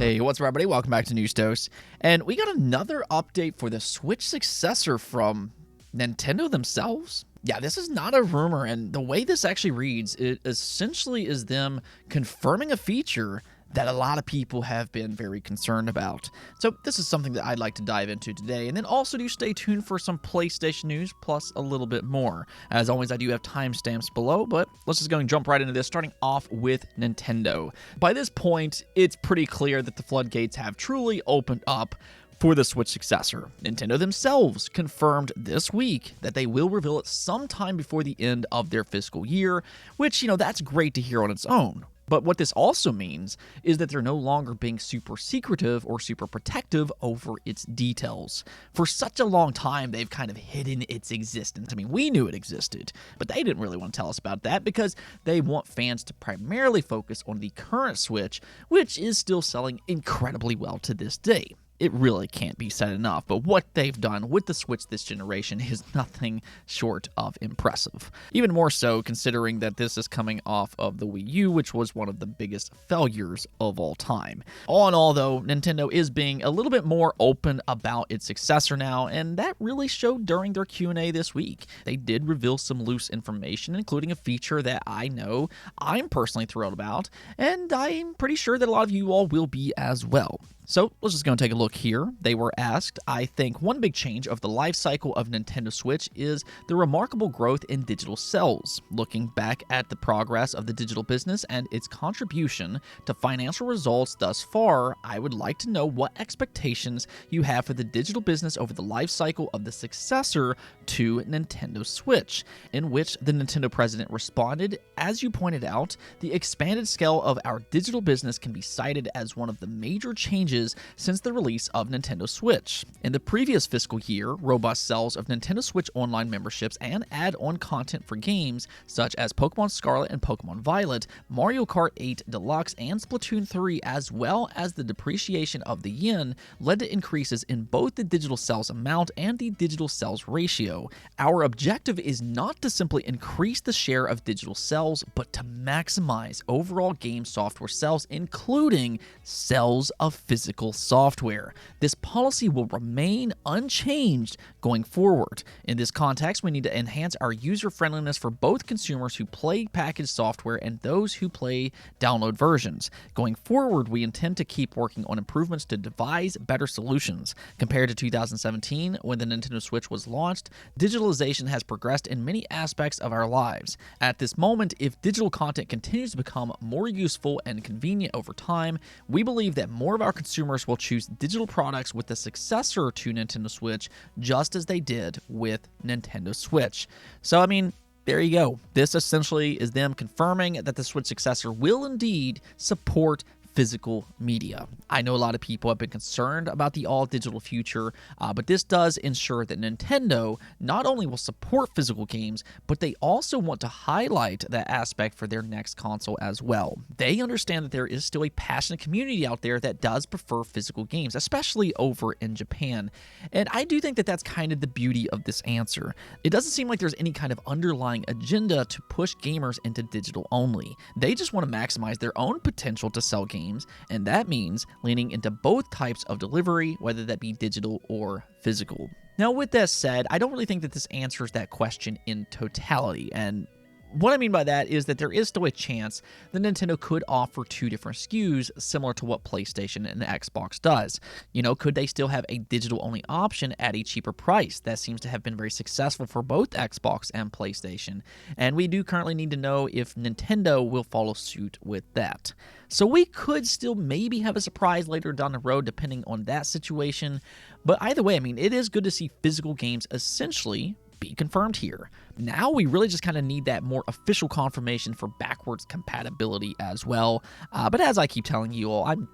Hey, what's up, everybody? Welcome back to News Dose. And we got another update for the Switch successor from Nintendo themselves. Yeah, this is not a rumor, and the way this actually reads, it essentially is them confirming a feature that a lot of people have been very concerned about. So this is something that I'd like to dive into today, and then also do stay tuned for some PlayStation news, plus a little bit more. As always, I do have timestamps below, but let's just go and jump right into this, starting off with Nintendo. By this point, it's pretty clear that the floodgates have truly opened up for the Switch successor. Nintendo themselves confirmed this week that they will reveal it sometime before the end of their fiscal year, which, that's great to hear on its own. But what this also means is that they're no longer being super secretive or super protective over its details. For such a long time, they've kind of hidden its existence. I mean, we knew it existed, but they didn't really want to tell us about that because they want fans to primarily focus on the current Switch, which is still selling incredibly well to this day. It really can't be said enough, but what they've done with the Switch this generation is nothing short of impressive. Even more so considering that this is coming off of the Wii U, which was one of the biggest failures of all time. All in all, though, Nintendo is being a little bit more open about its successor now, and that really showed during their Q&A this week. They did reveal some loose information, including a feature that I know I'm personally thrilled about, and I'm pretty sure that a lot of you all will be as well. So let's just go and take a look here. They were asked, I think one big change of the life cycle of Nintendo Switch is the remarkable growth in digital sales. Looking back at the progress of the digital business and its contribution to financial results thus far, I would like to know what expectations you have for the digital business over the life cycle of the successor to Nintendo Switch, in which the Nintendo president responded, as you pointed out, the expanded scale of our digital business can be cited as one of the major changes since the release of Nintendo Switch. In the previous fiscal year, robust sales of Nintendo Switch Online memberships and add-on content for games such as Pokemon Scarlet and Pokemon Violet, Mario Kart 8 Deluxe, and Splatoon 3, as well as the depreciation of the yen, led to increases in both the digital sales amount and the digital sales ratio. Our objective is not to simply increase the share of digital sales, but to maximize overall game software sales, including sales of physical software. This policy will remain unchanged going forward. In this context, we need to enhance our user-friendliness for both consumers who play packaged software and those who play download versions. Going forward, we intend to keep working on improvements to devise better solutions. Compared to 2017, when the Nintendo Switch was launched, digitalization has progressed in many aspects of our lives. At this moment, if digital content continues to become more useful and convenient over time, we believe that more of our consumers will choose digital products with the successor to Nintendo Switch, just as they did with Nintendo Switch. So, there you go. This essentially is them confirming that the Switch successor will indeed support physical media. I know a lot of people have been concerned about the all-digital future, but this does ensure that Nintendo not only will support physical games, but they also want to highlight that aspect for their next console as well. They understand that there is still a passionate community out there that does prefer physical games, especially over in Japan. And I do think that that's kind of the beauty of this answer. It doesn't seem like there's any kind of underlying agenda to push gamers into digital only. They just want to maximize their own potential to sell games, and that means leaning into both types of delivery, whether that be digital or physical. Now, with that said, I don't really think that this answers that question in totality, and what I mean by that is that there is still a chance that Nintendo could offer two different SKUs similar to what PlayStation and Xbox does. Could they still have a digital-only option at a cheaper price? That seems to have been very successful for both Xbox and PlayStation, and we do currently need to know if Nintendo will follow suit with that. So we could still maybe have a surprise later down the road depending on that situation, but either way, it is good to see physical games essentially be confirmed here. Now we really just kind of need that more official confirmation for backwards compatibility as well. But as I keep telling you all, I'm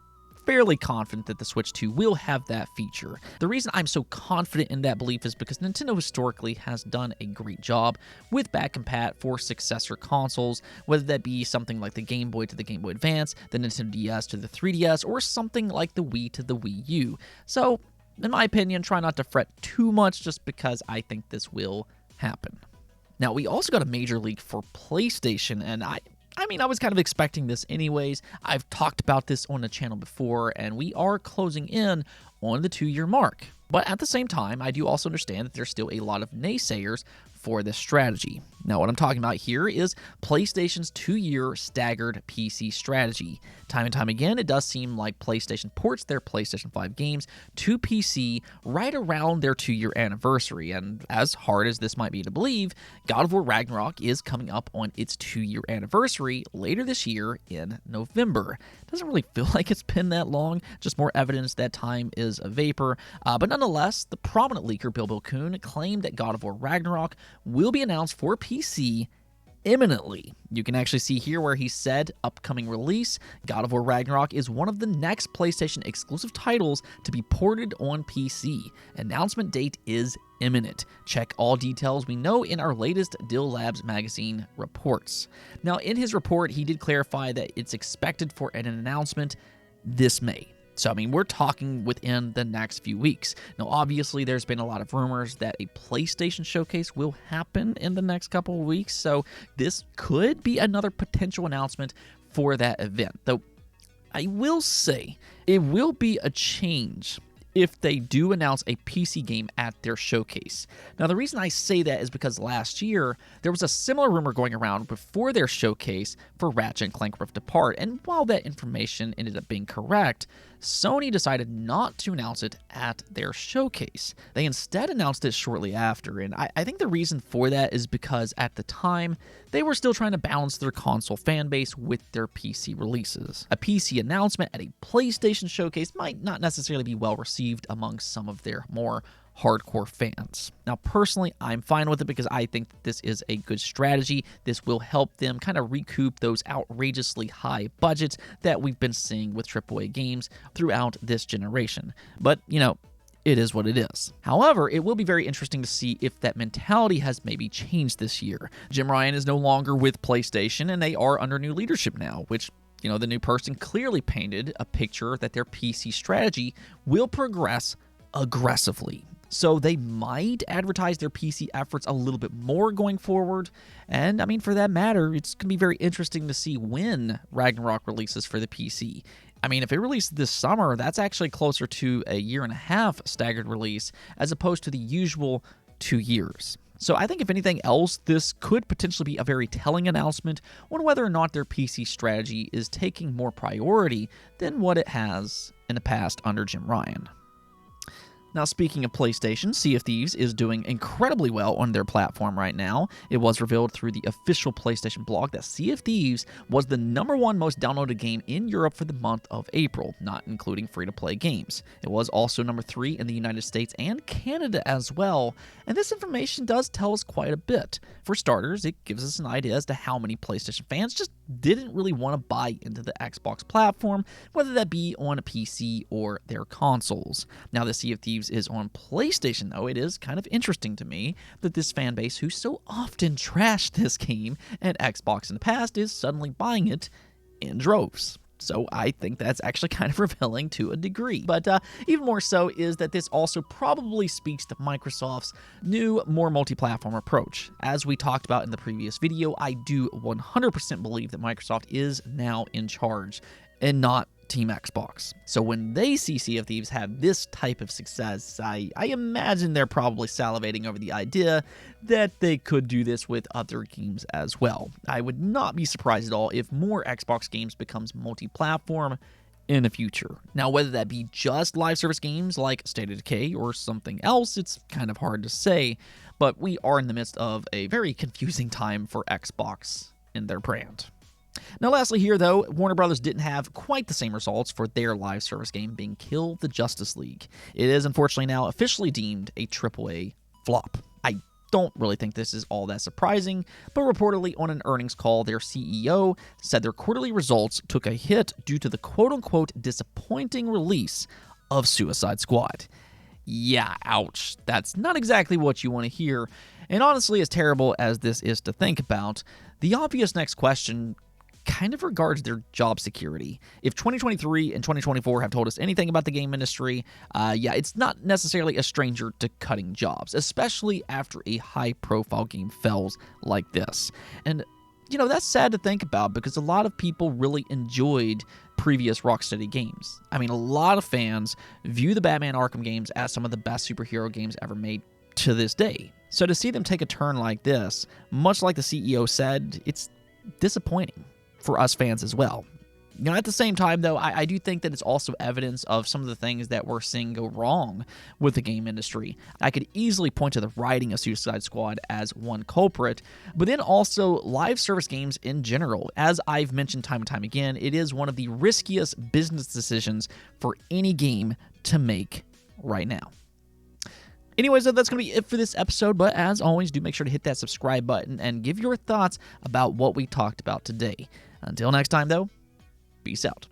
fairly confident that the Switch 2 will have that feature. The reason I'm so confident in that belief is because Nintendo historically has done a great job with back compat for successor consoles, whether that be something like the Game Boy to the Game Boy Advance, the Nintendo DS to the 3DS, or something like the Wii to the Wii U. So, in my opinion, try not to fret too much just because I think this will happen. Now, we also got a major leak for PlayStation, and I I mean, I was kind of expecting this anyways. I've talked about this on the channel before, and we are closing in on the 2-year mark. But at the same time, I do also understand that there's still a lot of naysayers for this strategy. Now, what I'm talking about here is PlayStation's 2-year staggered PC strategy. Time and time again, it does seem like PlayStation ports their PlayStation 5 games to PC right around their 2-year anniversary, and as hard as this might be to believe, God of War Ragnarok is coming up on its 2-year anniversary later this year in November. Doesn't really feel like it's been that long, just more evidence that time is a vapor, but nonetheless, the prominent leaker Bilbo Kuhn claimed that God of War Ragnarok will be announced for PC imminently. You can actually see here where he said upcoming release. God of War Ragnarok is one of the next PlayStation exclusive titles to be ported on PC. Announcement date is imminent. Check all details we know in our latest Dill Labs magazine reports. Now, in his report, he did clarify that it's expected for an announcement this May. So, I mean, we're talking within the next few weeks. Now, obviously, there's been a lot of rumors that a PlayStation showcase will happen in the next couple of weeks, so this could be another potential announcement for that event. Though, I will say, it will be a change if they do announce a PC game at their showcase. Now, the reason I say that is because last year, there was a similar rumor going around before their showcase for Ratchet & Clank Rift Apart, and while that information ended up being correct, Sony decided not to announce it at their showcase. They instead announced it shortly after, and I think the reason for that is because at the time, they were still trying to balance their console fanbase with their PC releases. A PC announcement at a PlayStation showcase might not necessarily be well received among some of their more hardcore fans. Now, personally, I'm fine with it because I think that this is a good strategy. This will help them kind of recoup those outrageously high budgets that we've been seeing with AAA games throughout this generation. But, you know, it is what it is. However, it will be very interesting to see if that mentality has maybe changed this year. Jim Ryan is no longer with PlayStation, and they are under new leadership now, which, you know, the new person clearly painted a picture that their PC strategy will progress aggressively. So they might advertise their PC efforts a little bit more going forward. And I mean, for that matter, it's going to be very interesting to see when Ragnarok releases for the PC. I mean, if it releases this summer, that's actually closer to a 1.5-year staggered release as opposed to the usual 2 years. So I think if anything else, this could potentially be a very telling announcement on whether or not their PC strategy is taking more priority than what it has in the past under Jim Ryan. Now, speaking of PlayStation, Sea of Thieves is doing incredibly well on their platform right now. It was revealed through the official PlayStation blog that Sea of Thieves was the #1 most downloaded game in Europe for the month of April, not including free-to-play games. It was also #3 in the United States and Canada as well, and this information does tell us quite a bit. For starters, it gives us an idea as to how many PlayStation fans just didn't really want to buy into the Xbox platform, whether that be on a PC or their consoles. Now, the Sea of Thieves is on PlayStation, though. It is kind of interesting to me that this fan base who so often trashed this game at Xbox in the past is suddenly buying it in droves. So I think that's actually kind of revealing to a degree. But even more so is that this also probably speaks to Microsoft's new, more multi-platform approach. As we talked about in the previous video, I do 100% believe that Microsoft is now in charge and not Team Xbox. So when they see Sea of Thieves have this type of success, I imagine they're probably salivating over the idea that they could do this with other games as well. I would not be surprised at all if more Xbox games becomes multi-platform in the future. Now, whether that be just live service games like State of Decay or something else, it's kind of hard to say, but we are in the midst of a very confusing time for Xbox and their brand. Now, lastly here, though, Warner Brothers didn't have quite the same results for their live service game being Kill the Justice League. It is unfortunately now officially deemed a AAA flop. I don't really think this is all that surprising, but reportedly on an earnings call, their CEO said their quarterly results took a hit due to the quote-unquote disappointing release of Suicide Squad. Yeah, ouch. That's not exactly what you want to hear, and honestly, as terrible as this is to think about, the obvious next question kind of regards their job security. If 2023 and 2024 have told us anything about the game industry, it's not necessarily a stranger to cutting jobs, especially after a high-profile game fails like this. And that's sad to think about because a lot of people really enjoyed previous Rocksteady games. I mean, a lot of fans view the Batman Arkham games as some of the best superhero games ever made to this day. So to see them take a turn like this, much like the CEO said, it's disappointing for us fans as well. At the same time, though, I do think that it's also evidence of some of the things that we're seeing go wrong with the game industry. I could easily point to the writing of Suicide Squad as one culprit, but then also live service games in general. As I've mentioned time and time again, it is one of the riskiest business decisions for any game to make right now. Anyways, that's going to be it for this episode, but as always, do make sure to hit that subscribe button and give your thoughts about what we talked about today. Until next time, though, peace out.